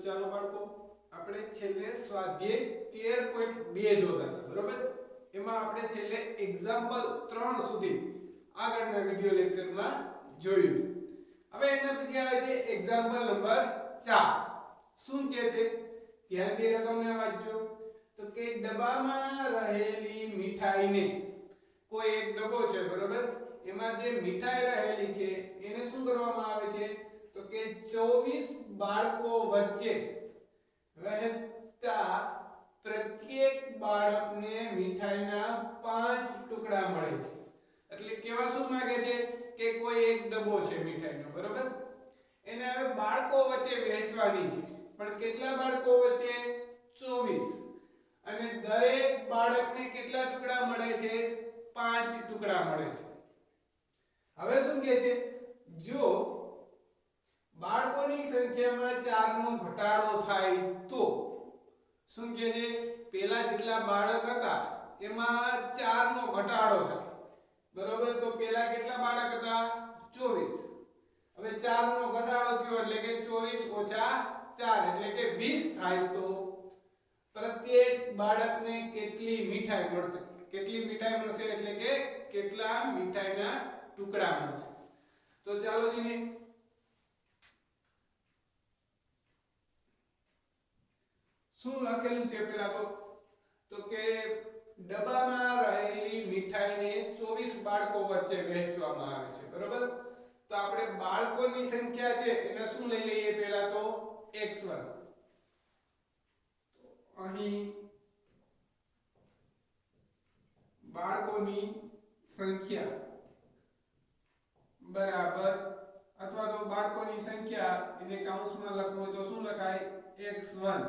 ચાલો બાળકો આપણે છેલ્લે સ્વાધ્યાય 13.2 જોતા હતા બરોબર એમાં આપણે છેલ્લે એક્ઝામ્પલ 3 સુધી આગળના વિડિયો લેક્ચરમાં જોયું હવે એના પછી આવે છે એક્ઝામ્પલ નંબર 4 શું કહે છે ધ્યાનથી રકમને વાંચજો તો કે ડબ્બામાં રહેલી મીઠાઈને કોઈ એક ડબ્બો છે બરોબર એમાં જે મીઠાઈ રહેલી છે એને શું કરવામાં આવે છે તો કે 24 બાળકો વચ્ચે રહેતા પ્રત્યેક બાળકને મીઠાઈના 5 ટુકડા મળે છે એટલે કેવા શું માંગે છે કે કોઈ એક ડબ્બો છે મીઠાઈનો બરોબર એને હવે બાળકો વચ્ચે વહેંચવાની છે પણ કેટલા બાળકો વચ્ચે 24 અને દરેક બાળકને કેટલા ટુકડા મળે છે 5 ટુકડા મળે છે હવે શું કહે છે જો બાળકોની સંખ્યામાં 4 નો ઘટાડો થાય તો શું કહે છે પહેલા જેટલા બાળક હતા એમાં 4 નો ઘટાડો થાય બરોબર તો પહેલા કેટલા બાળક હતા 24 હવે 4 નો ઘટાડો થયો એટલે કે 24 - 4 એટલે કે 20 થાય તો પ્રત્યેક બાળકને કેટલી મીઠાઈ મળશે એટલે કે કેટલા મીઠાઈના ટુકડા મળશે તો ચાલો જીને શું લખેલું છે પહેલા તો કે ડબ્બામાં રહેલી મીઠાઈને 24 બાળકો વચ્ચે વહેંચવામાં આવે છે બરોબર તો આપણે બાળકોની સંખ્યા છે એને શું લઈ લઈએ પહેલા તો x1 તો અહીં બાળકોની સંખ્યા બરાબર અથવા તો બાળકોની સંખ્યા એને કૌંસમાં લખવું તો શું લખાય x1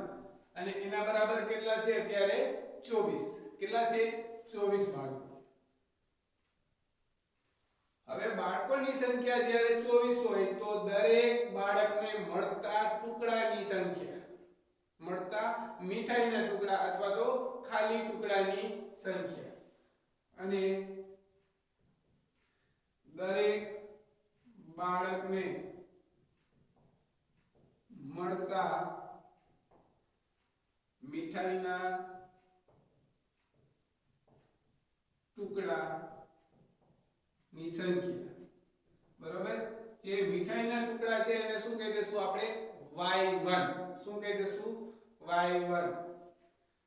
અને એના બરાબર કેટલા છે અત્યારે 24 કેટલા છે 24 બાળકો હવે બાળકોની સંખ્યા જ્યારે 24 હોય તો દરેક બાળકને મળતા ટુકડાની સંખ્યા મળતા મીઠાઈના ટુકડા અથવા તો ખાલી ટુકડાની સંખ્યા અને દરેક બાળકને મળતા મીઠાઈના ટુકડાની સંખ્યા બરોબર જે મીઠાઈના ટુકડા છે એને શું કહી દેશું આપણે y1 શું કહી દેશું y1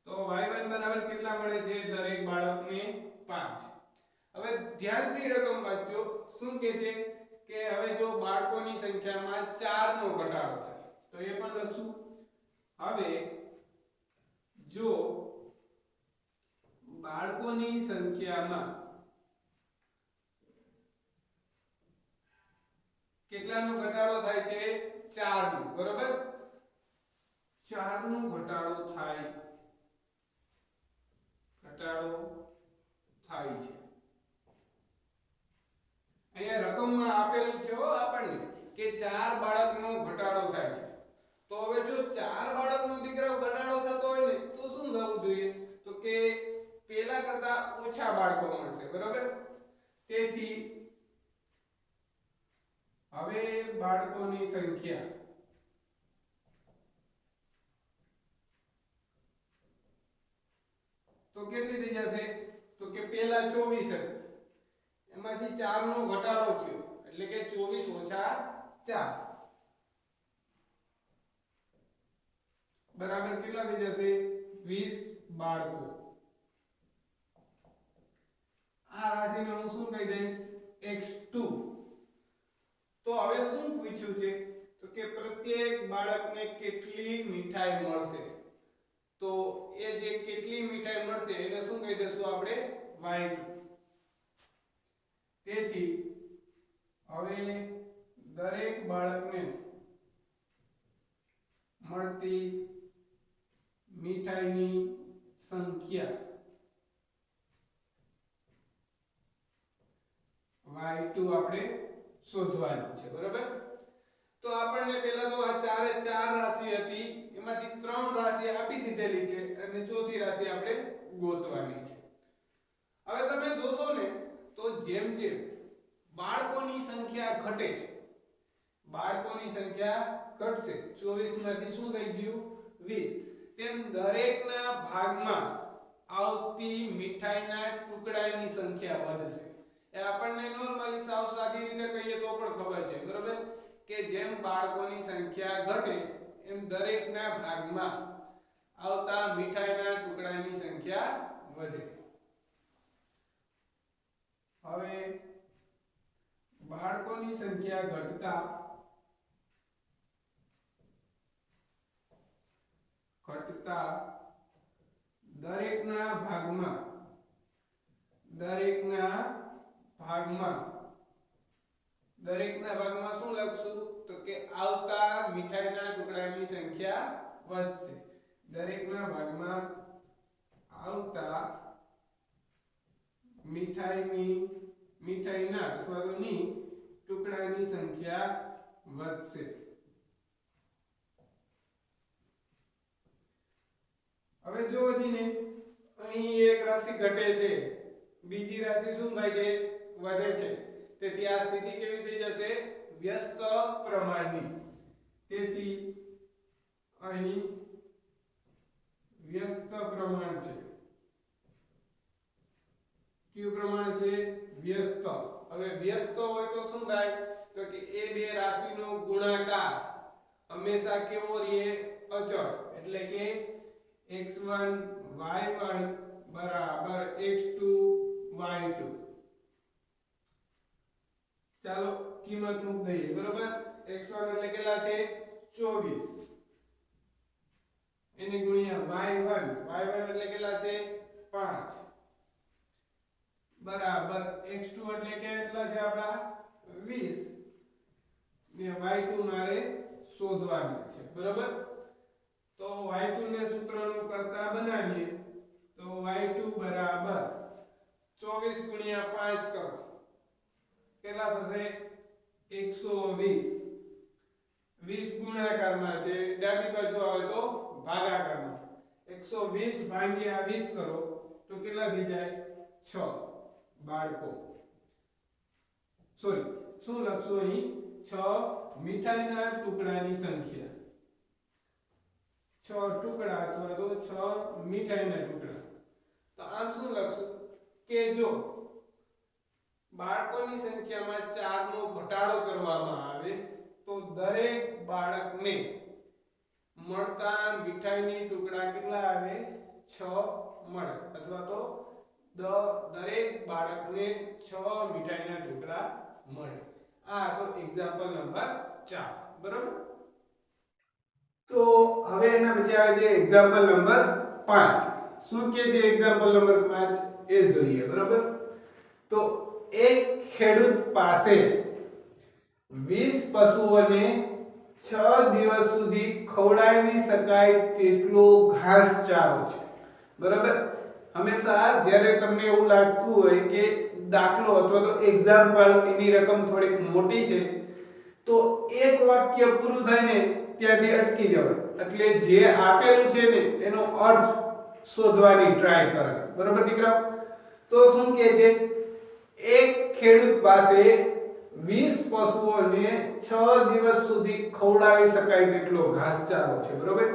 તો y1 બરાબર કેટલા મળે છે દરેક બાળકને 5 હવે ધ્યાનથી રકમ વાંચજો શું કહે છે કે હવે જો બાળકોની સંખ્યામાં 4 નો ઘટાડો થાય તો એ પણ લખશું હવે જો બાળકોની સંખ્યામાં કેટલાનો ઘટાડો થાય છે 4 નો બરોબર 4 નો ઘટાડો થાય છે અહીંયા રકમમાં આપેલું છે આપણને કે 4 બાળકનો ઘટાડો થાય છે તો હવે જો 4 બાળકનો દીકરાનો ઘટાડો થતો હોય ને તો શું થવું જોઈએ તો કે પહેલા કરતા ઓછા બાળકો મળશે બરાબર તેથી હવે બાળકોની સંખ્યા તો કેટલી થઈ જશે તો કે પહેલા 24 હતી એમાંથી 4 નો ઘટાડો થયો એટલે કે 24 - 4 બરાબર કેટલા થઈ જશે 20 બાળકો આ રાશિને હું શું કહી દઈશ x2 તો હવે શું પૂછ્યું છે તો કે પ્રત્યેક બાળકને કેટલી મીઠાઈ મળશે તો એ જે કેટલી મીઠાઈ મળશે એને શું કહી દેશું આપણે y2 તેથી હવે દરેક બાળકને મળતી મીઠાઈની સંખ્યા y2 આપણે શોધવાની છે બરાબર તો આપણને પહેલા તો આ 4 રાશિ હતી એમાંથી 3 રાશિ આપી દીધેલી છે અને ચોથી રાશિ આપણે ગોતવાની છે હવે તમે જોશો ને તો જેમ જેમ બાળકોની સંખ્યા ઘટે બાળકોની સંખ્યા ઘટશે 24 માંથી શું થઈ ગયું 20 તેમ દરેકના ભાગમાં આવતી મીઠાઈના ટુકડાની સંખ્યા વધશે એ આપણને નોર્મલી સાવ સાદી રીતે કહીએ તો પણ ખબર છે બરોબર કે જેમ બાળકોની સંખ્યા ઘટે એમ દરેકના ભાગમાં આવતા મીઠાઈના ટુકડાની સંખ્યા વધે હવે બાળકોની સંખ્યા ઘટતા દરેકના ભાગમાં શું લખશું તો કે આવતા મીઠાઈના ટુકડાની સંખ્યા વધશે દરેકના ભાગમાં આવતા મીઠાઈના અથવા તો ની ટુકડાની સંખ્યા વધશે હવે જો જીને અહીં એક રાશિ ઘટે છે બીજી રાશિ શું થાય છે વધે છે તેથી આ સ્થિતિ કેવી થઈ જશે વ્યસ્ત પ્રમાણની તેથી અહીં વ્યસ્ત પ્રમાણ છે કયું પ્રમાણ છે વ્યસ્ત હવે વ્યસ્ત હોય તો શું થાય તો કે એ બે રાશિનો ગુણાકાર હંમેશા કેવો રહે અચળ એટલે કે x1 y1 બરાબર x2 y2 ચાલો કિંમત મૂક દઈએ બરોબર x1 એટલે કેટલા છે 24 એને ગુણ્યા y1 એટલે કેટલા છે 5 બરાબર x2 એટલે કેટલા છે આપડા 20 ને y2 મારે શોધવાનું છે બરોબર તો y2 ને સૂત્રનું કરતા બનાવીએ તો y2 બરાબર 24 ગુણ્યા 5 કરો કેટલા થશે 120 20 ગુણાકારમાં છે ડાબી બાજુ આવે તો ભાગાકારમાં 120 ભાગ્યા 20 કરો તો કેટલા થઈ જાય 6 બાળકો સોરી શું લખશું અહીં 6 મીઠાઈના ટુકડાની સંખ્યા 6 ટુકડા અથવા તો 6 મીઠાઈના ટુકડા તો આમ શું લખશું કે જો બાળકોની સંખ્યામાં 4 નો ઘટાડો કરવામાં આવે તો દરેક બાળકને મળતા મીઠાઈની ટુકડા કેટલા આવે 6 મળે અથવા તો દરેક બાળકને 6 મીઠાઈના ટુકડા મળે આ તો એક્ઝામ્પલ નંબર 4 બરાબર તો હવે એના પછી આવે છે એક્ઝામ્પલ નંબર 5 શું કે છે એક્ઝામ્પલ નંબર 5 એ જોઈએ બરાબર તો એક ખેડૂત પાસે 20 પશુઓને 6 દિવસ સુધી ખવડાવી શકાય તેટલો ઘાસચારો છે બરાબર હંમેશા જ્યારે તમને એવું લાગતું હોય કે દાખલો અથવા તો એક્ઝામ્પલ એની રકમ થોડીક મોટી છે તો એક વાક્ય પૂરું થાય ને ત્યાંથી અટકી જવાય એટલે જે આપેલું છે ને એનો અર્થ શોધવાની ટ્રાય કરો બરાબર દીકરાઓ તો શું કહે છે એક ખેડૂત પાસે 20 પશુઓને 6 દિવસ સુધી ખવડાવી શકાય તેટલો ઘાસચારો છે બરાબર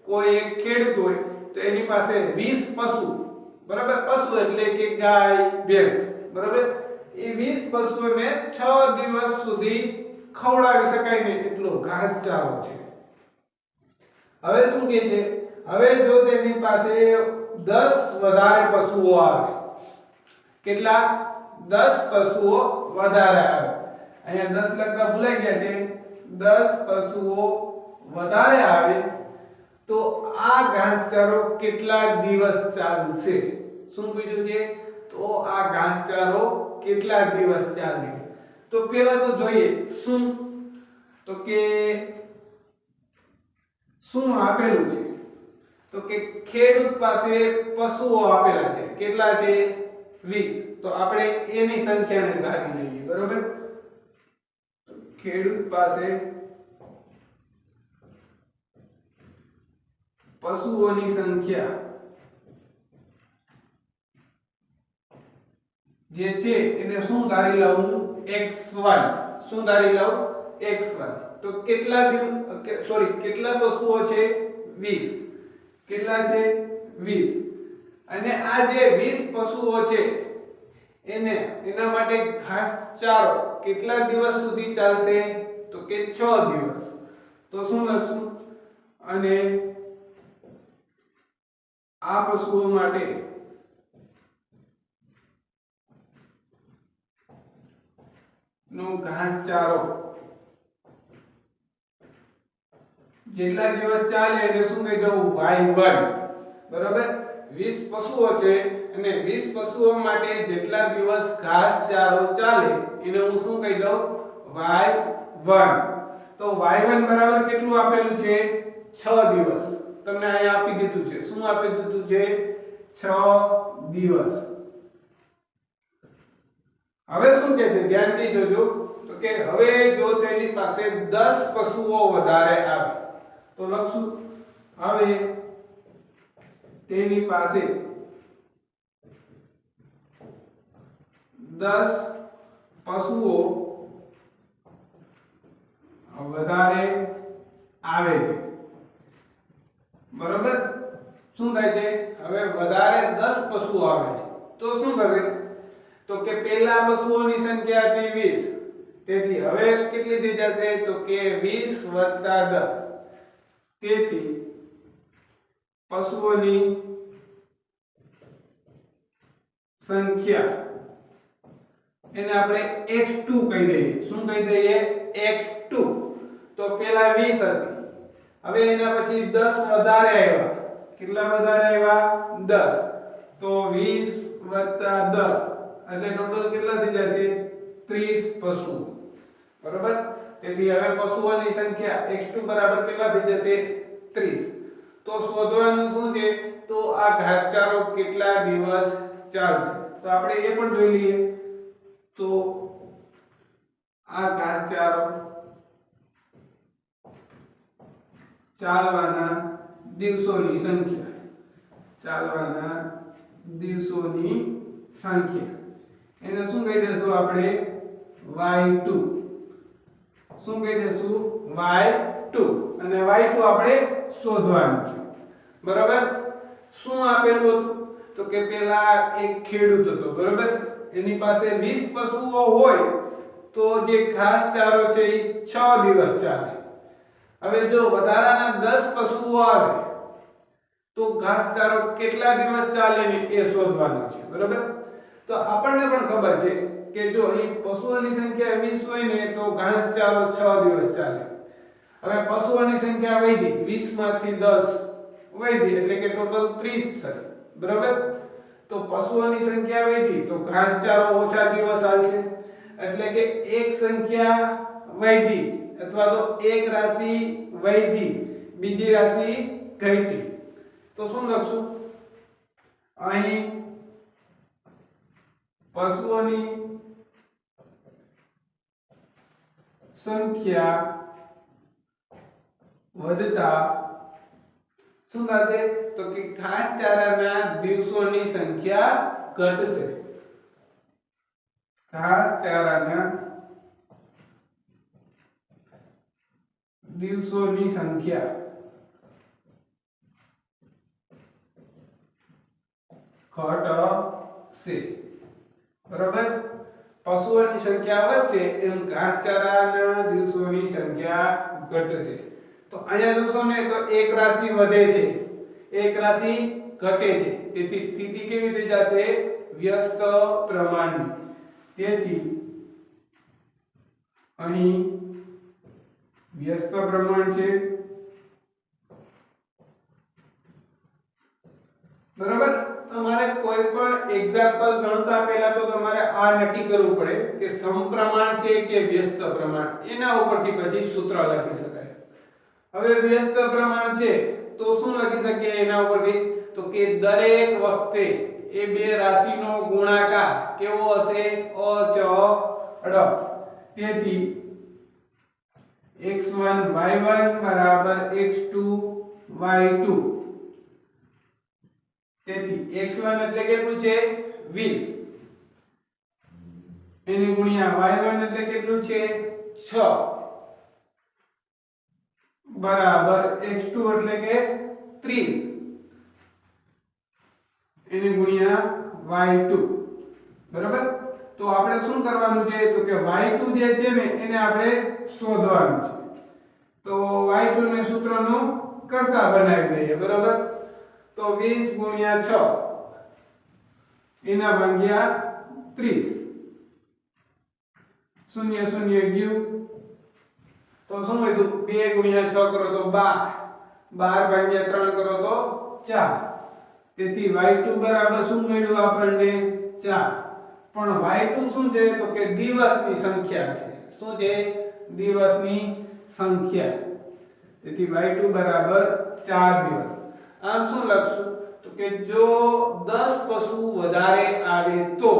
કોઈ એક ખેડૂત હોય તો એની પાસે 20 પશુ બરાબર પશુ એટલે કે ગાય ભેંસ બરાબર એ 20 પશુઓને 6 દિવસ સુધી ખવડાવી શકાય ને એટલો ઘાસચારો છે હવે શું કહે છે હવે જો તેની પાસે 10 વધારે પશુઓ આવે કેટલા 10 પશુઓ વધારે આવે અહીંયા 10 લખતા ભૂલાઈ ગયા છે 10 પશુઓ વધારે આવે તો આ ઘાસચારો કેટલા દિવસ ચાલશે શું પૂછ્યું છે તો આ ઘાસચારો કેટલા દિવસ ચાલશે તો પહેલા તો જોઈએ શું તો કે શું આપેલું છે તો કે ખેડૂત પાસે પશુઓ આપેલા છે કેટલા છે 20 તો આપણે એની સંખ્યાને ધારી લઈએ બરોબર ખેડૂત પાસે પશુઓની સંખ્યા જે છે એને શું ધારી લઉં x1 શું ધારી લઉં x1 તો કેટલા કેટલા પશુઓ છે 20 કેટલા છે 20 અને આ જે 20 પશુઓ છે એના માટે ઘાસચારો કેટલા દિવસ સુધી ચાલશે તો કે 6 દિવસ તો શું લખશું અને આ પશુઓ માટે નો ઘાસચારો જેટલા દિવસ ચાલે એને શું કહી દઉં y1 બરાબર 20 પશુઓ છે અને 20 પશુઓ માટે જેટલા દિવસ ઘાસચારો ચાલે એને હું શું કહી દઉં y1 તો y1 બરાબર કેટલું આપેલું છે 6 દિવસ તમને અહીંયા આપી દીધું છે શું આપી દીધું છે 6 દિવસ હવે શું કહે છે ધ્યાનથી જોજો તો કે હવે જો તેની પાસે 10 પશુઓ વધારે આવે તો લખશું હવે તેની પાસે 10 પશુઓ વધારે આવે છે બરાબર શું થાય છે હવે વધારે 10 પશુઓ આવે છે તો શું થશે તો કે પહેલા પશુઓની સંખ્યા હતી 20 તેથી હવે કેટલી થઈ જશે તો કે 20 + 10 તેથી પશુઓની સંખ્યા એને આપણે x2 કહી દઈએ શું કહી દઈએ x2 તો પહેલા 20 હતી હવે એના પછી 10 વધારે આવ્યા કેટલા વધારે આવ્યા 10 તો 20 + 10 એટલે ટોટલ કેટલા થઈ જશે 30 પશુ બરાબર તેથી હવે પશુઓની સંખ્યા x2 બરાબર કેટલા થઈ જશે 30 તો શોધવાનું શું છે તો આ ઘાસચારો કેટલા દિવસ ચાલશે તો આપણે એ પણ જોઈ લઈએ તો આ ઘાસચારો ચાલવાના દિવસોની સંખ્યા એને શું કહી દેશું આપણે y2 શું કહી દેશું y2 અને y2 આપણે શોધવાનું છે બરાબર શું આપેલું હતું તો કે પેલા એક ખેડૂત હતો બરાબર એની પાસે 20 પશુઓ હોય તો જે ઘાસચારો છે એ 6 દિવસ ચાલે હવે જો વધારાના 10 પશુઓ આવે તો ઘાસચારો કેટલા દિવસ ચાલે ને એ શોધવાનું છે બરાબર તો આપણને પણ ખબર છે કે જો અહીં પશુઓની સંખ્યા 20 હોય ને તો ઘાસચારો 6 દિવસ ચાલે હવે પશુઓની સંખ્યા વધી 20 માંથી 10 વધી એટલે કે ટોટલ 30 થશે બરાબર તો પશુઓની સંખ્યા વધી તો ઘાસચારો ઓછા દિવસ ચાલશે એટલે કે એક સંખ્યા વધી અથવા તો એક રાશિ વધી બીજી રાશિ ઘટી તો શું લખશું અહીં પશુઓની સંખ્યા વધતા શું થશે તો કે ઘાસચારાના દિવસોની સંખ્યા ઘટશે ઘાસચારાના દિવસોની સંખ્યા ઘટશે બરાબર પશુઓની સંખ્યા વધશે એમ ઘાસચારાના દિવસોની સંખ્યા ઘટશે તો અહીંયા જોશો ને તો એક રાશિ વધે છે એક રાશિ ઘટે છે તેથી સ્થિતિ કેવી થઈ જશે વ્યસ્ત પ્રમાણની તેથી અહીં વ્યસ્ત પ્રમાણ છે બરાબર તમારે કોઈ પણ એક્ઝામ્પલ ગણતા પહેલા તો તમારે આ નક્કી કરવું પડે કે સમપ્રમાણ છે કે વ્યસ્ત પ્રમાણ એના ઉપરથી પછી સૂત્ર લખી શકાય હવે વ્યસ્ત પ્રમાણ છે તો શું લખી શકીએ એના ઉપરથી તો કે દરેક વખતે એ બે રાશિનો ગુણાકાર કેવો હશે અચળ તેથી x1 y1 બરાબર x2 y2 તેથી x1 એટલે કેટલું છે 20 એને ગુણ્યા y1 એટલે કેટલું છે 6 બરાબર x2 એટલે કે 30 એને ગુણ્યા y2 બરાબર. તો આપણે શું કરવાનું છે તો કે y2 જે છે ને એને આપણે શોધવાનું છે. તો y2 ને સૂત્રનું કરતા બનાવી દઈએ બરાબર. તો 20 ગુણ્યા 6 એના ભાગ્યા 30 શૂન્ય શૂન્ય ગયું તો શું વધ્યું 2 ગુણ્યા 6 કરો તો 12 12 ભાગ્યા 3 કરો તો 4. તેથી y2 બરાબર શું મળ્યું આપણને 4. પણ y2 શું છે તો કે દિવસની સંખ્યા છે. શું છે દિવસની સંખ્યા. તેથી y2 બરાબર 4 દિવસ. આમ શું લખશું તો કે જો 10 પશુ વધારે આવે તો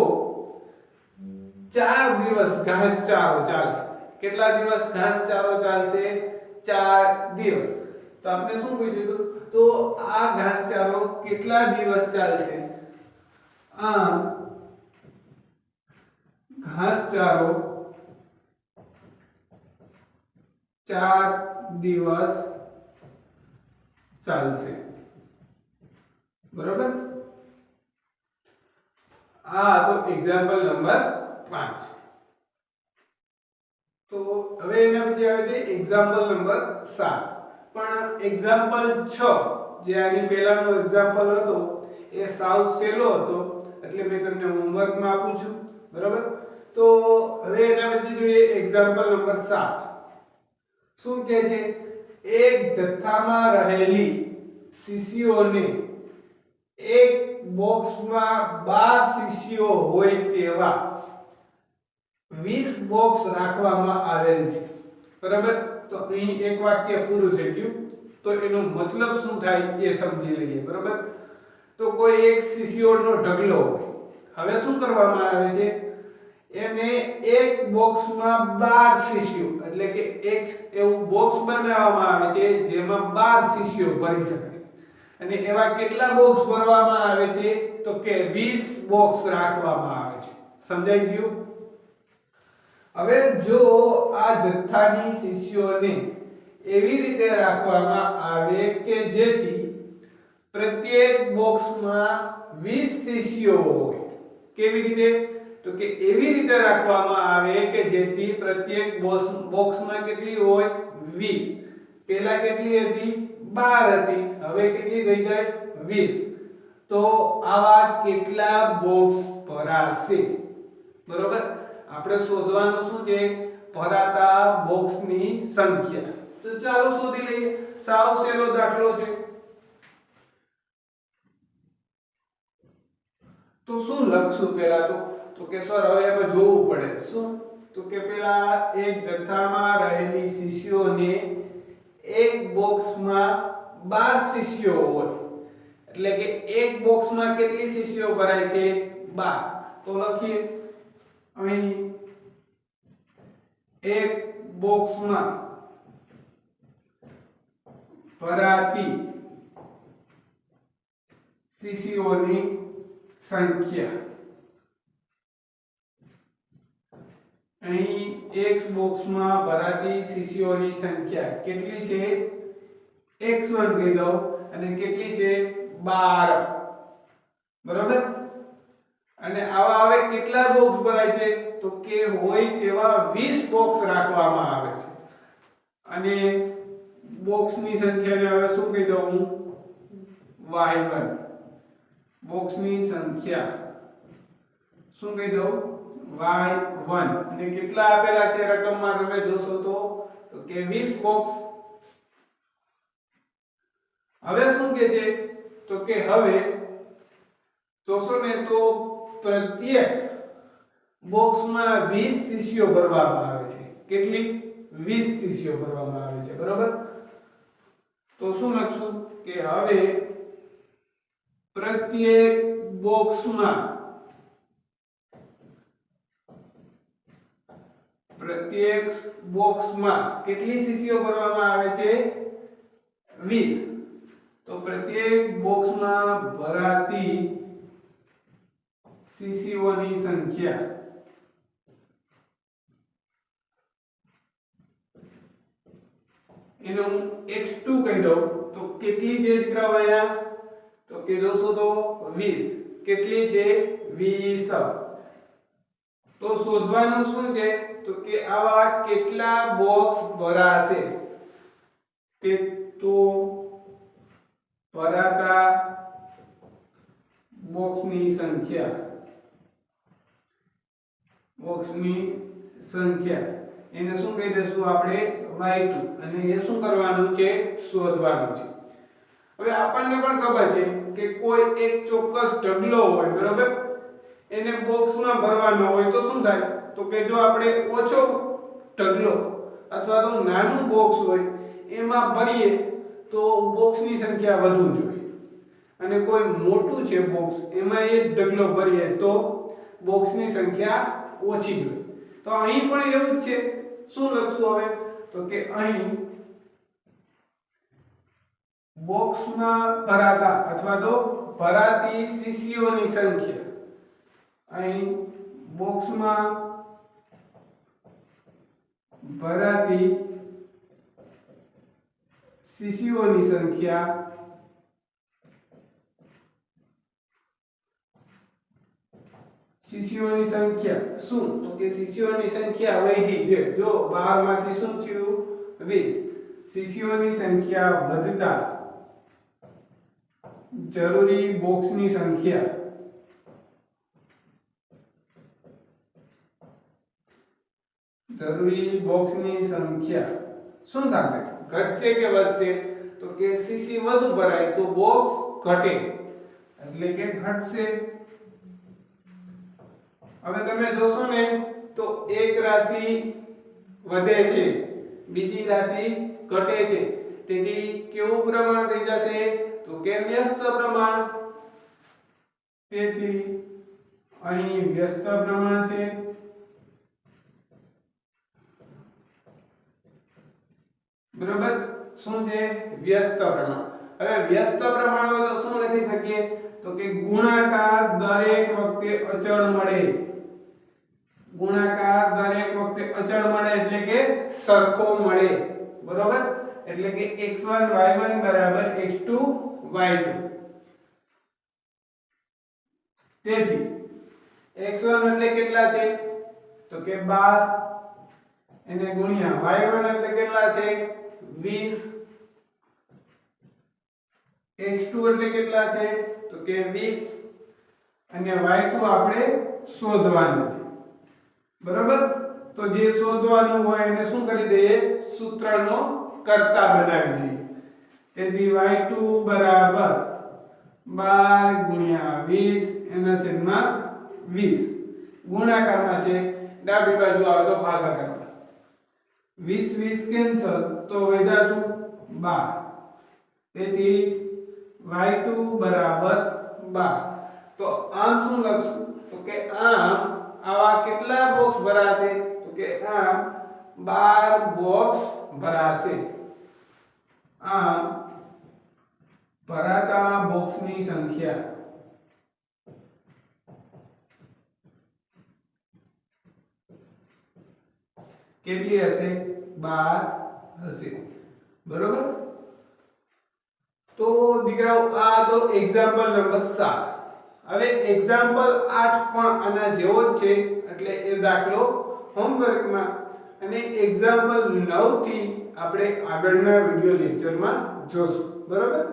4 દિવસ ઘાસચારો ચાલે. કેટલા દિવસ ઘાસચારો ચાલશે 4 દિવસ. તો આપણે શું પૂછ્યું હતું તો આ ઘાસચારો કેટલા દિવસ ચાલશે. આ ઘાસચારો 4 દિવસ ચાલશે બરોબર. આ તો એક્ઝામ્પલ નંબર 5. તો હવે એના પછી આવે છે એક્ઝામ્પલ નંબર 7. પણ એક્ઝામ્પલ 6 જે આની પહેલાનો એક્ઝામ્પલ હતો એ સાવ સહેલો હતો એટલે મેં તમને હોમવર્કમાં આપું છું બરાબર. તો હવે એના પછી જોઈએ એક્ઝામ્પલ નંબર 7. શું કહે છે એક જથ્થામાં રહેલી શીશીઓને એક બોક્સમાં 12 શીશીઓ હોય તેવા 20 બોક્સ રાખવામાં આવેલ છે બરાબર. તો અહીં એક વાક્ય પૂરું થઈ ગયું. તો એનો મતલબ શું થાય એ સમજી લઈએ બરાબર. તો કોઈ એક શીશીઓનો ઢગલો હોય. હવે શું કરવામાં આવે છે એને એક બોક્સમાં 12 શીશીઓ એટલે કે એક એવું બોક્સ બનાવવામાં આવે છે જેમાં 12 શીશીઓ ભરી શકાય. અને એવા કેટલા બોક્સ ભરવામાં આવે છે તો કે 20 બોક્સ રાખવામાં આવે છે. સમજાઈ ગયું. હવે જો આ જથ્થાની શીશીઓને એવી રીતે રાખવામાં આવે કે જેથી પ્રત્યેક બોક્સમાં 20 શીશીઓ હોય. કેવી રીતે તો કે એવી રીતે રાખવામાં આવે કે જેથી પ્રત્યેક બોક્સમાં કેટલી હોય 20. પહેલા કેટલી હતી 12 હતી. હવે કેટલી થઈ ગઈ 20. તો આવા કેટલા બોક્સ ભરાશે બરોબર. આપણે શોધવાનું શું છે ભરાતા બોક્સની સંખ્યા. તો ચાલો શોધી લઈએ. સાવ સહેલો દાખલો છે. તો શું લખશું પહેલા તો કે સર હવે એમાં જોવું પડે. શું તો કે પહેલા એક જથ્થામાં રહેલી શીશીઓને એક બોક્સમાં 12 શીશીઓ હોય એટલે કે એક બોક્સમાં કેટલી શીશીઓ ભરાય છે 12. તો લખીએ અહીં એક બોક્સમાં ભરાતી શીશીઓની સંખ્યા. અહીં એક બોક્સમાં ભરાતી શીશીઓની સંખ્યા કેટલી છે x1 કહી દો અને કેટલી છે 12 બરાબર. અને આવા હવે કેટલા બોક્સ ભરાય છે તો કે હોય તેવા 20 બોક્સ રાખવામાં આવે છે. અને બોક્સની સંખ્યાને હવે શું કહી દઉં હું y1. બોક્સની સંખ્યા શું કહી દઉં y1. અને કેટલા આપેલા છે રકમમાં તમે જોશો તો કે 20 બોક્સ. હવે શું કહે છે તો કે હવે જોશો ને તો પ્રત્યેક બોક્સમાં 20 શીશીઓ ભરવામાં આવે છે. કેટલી 20 શીશીઓ ભરવામાં આવે છે બરોબર. તો શું લખશું કે હવે પ્રત્યેક બોક્સમાં કેટલી શીશીઓ ભરવામાં આવે છે 20. તો પ્રત્યેક બોક્સમાં ભરાતી શીશીઓની સંખ્યા એને હું x2 કહી દઉં તો કેટલી છે દીકરાઓ અહીંયા તો કે જોશો તો 20 કેટલી છે 20 તો શોધવાનું શું છે તો કે આવા કેટલા બોક્સ ભરાશે કે તો ભરાતા બોક્સની સંખ્યા એને શું કહી દઈશું આપણે y2 અને એ શું કરવાનું છે શોધવાનું છે હવે આપણને પણ ખબર છે કે કોઈ એક ચોક્કસ ઢગલો હોય બરાબર એને બોક્સમાં ભરવાનો હોય તો શું થાય તો કે જો આપણે ઓછો ઢગલો અથવા તો નાનું બોક્સ હોય એમાં ભરીએ તો બોક્સની સંખ્યા વધુ જોઈએ અને કોઈ મોટું છે બોક્સ એમાં એ જ ઢગલો ભરીએ તો બોક્સની સંખ્યા ઓછી જોઈએ તો અહીં પણ એવું જ છે શું લખશું હવે તો કે અહીં બોક્સમાં ભરાતા અથવા તો ભરાતી શીશીઓની સંખ્યા અહીં બોક્સમાં ભરાતી શીશીઓની સંખ્યા શું તો કે શીશીઓની સંખ્યા વધી છે જો 12 માંથી શું થયું 20 શીશીઓની સંખ્યા વધતા જરૂરી બોક્સની સંખ્યા શું થશે ઘટશે કે વધશે તો કે સીસી વધુ ભરાય તો બોક્સ ઘટે એટલે કે ઘટશે હવે તમે જોશો ને તો એક રાશિ વધે છે બીજી રાશિ ઘટે છે તેથી કેવું પ્રમાણ થઈ જશે તો કે વ્યસ્ત પ્રમાણ તેથી અહીં વ્યસ્ત પ્રમાણ છે બરાબર શું છે વ્યસ્ત પ્રમાણ હવે વ્યસ્ત પ્રમાણ હોય તો શું લખી શકીએ તો કે ગુણાકાર દરેક વખતે અચળ મળે એટલે કે સરખો મળે બરાબર એટલે કે x1 y1 બરાબર x2 y2 તેથી x1 એટલે કેટલા છે તો કે 12 એને ગુણ્યા y1 એટલે કેટલા છે 20 x2 એટલે કેટલા છે તો કે 20 અને y2 આપણે શોધવાનું છે બરાબર તો જે શોધવાનું હોય એને શું કરી દઈએ સૂત્રનો કર્તા બનાવી દઈએ તેથી y2 બરાબર 12 ગુણ્યા 20 એના છેદમાં 20 ગુણાકારમાં છે ડાબી બાજુ આવે તો ભાગાકારમાં 20 20 કેન્સલ તો વધ્યા શું 12 તેથી y2 બરાબર 12 તો આમ શું લખશું તો કે આમ આવા કેટલા બોક્સ ભરાશે તો કે આમ 12 બોક્સ ભરાશે આમ ભરાતા બોક્સની સંખ્યા કેટલી હશે 12 હશે બરોબર તો દીકરાઓ આ તો એક્ઝામ્પલ નંબર 7 હવે એક્ઝામ્પલ 8 પણ આના જેવો જ છે એટલે એ દાખલો હોમવર્કમાં અને એક્ઝામ્પલ 9 થી આપણે આગળના વિડિયો લેક્ચરમાં જોશું બરાબર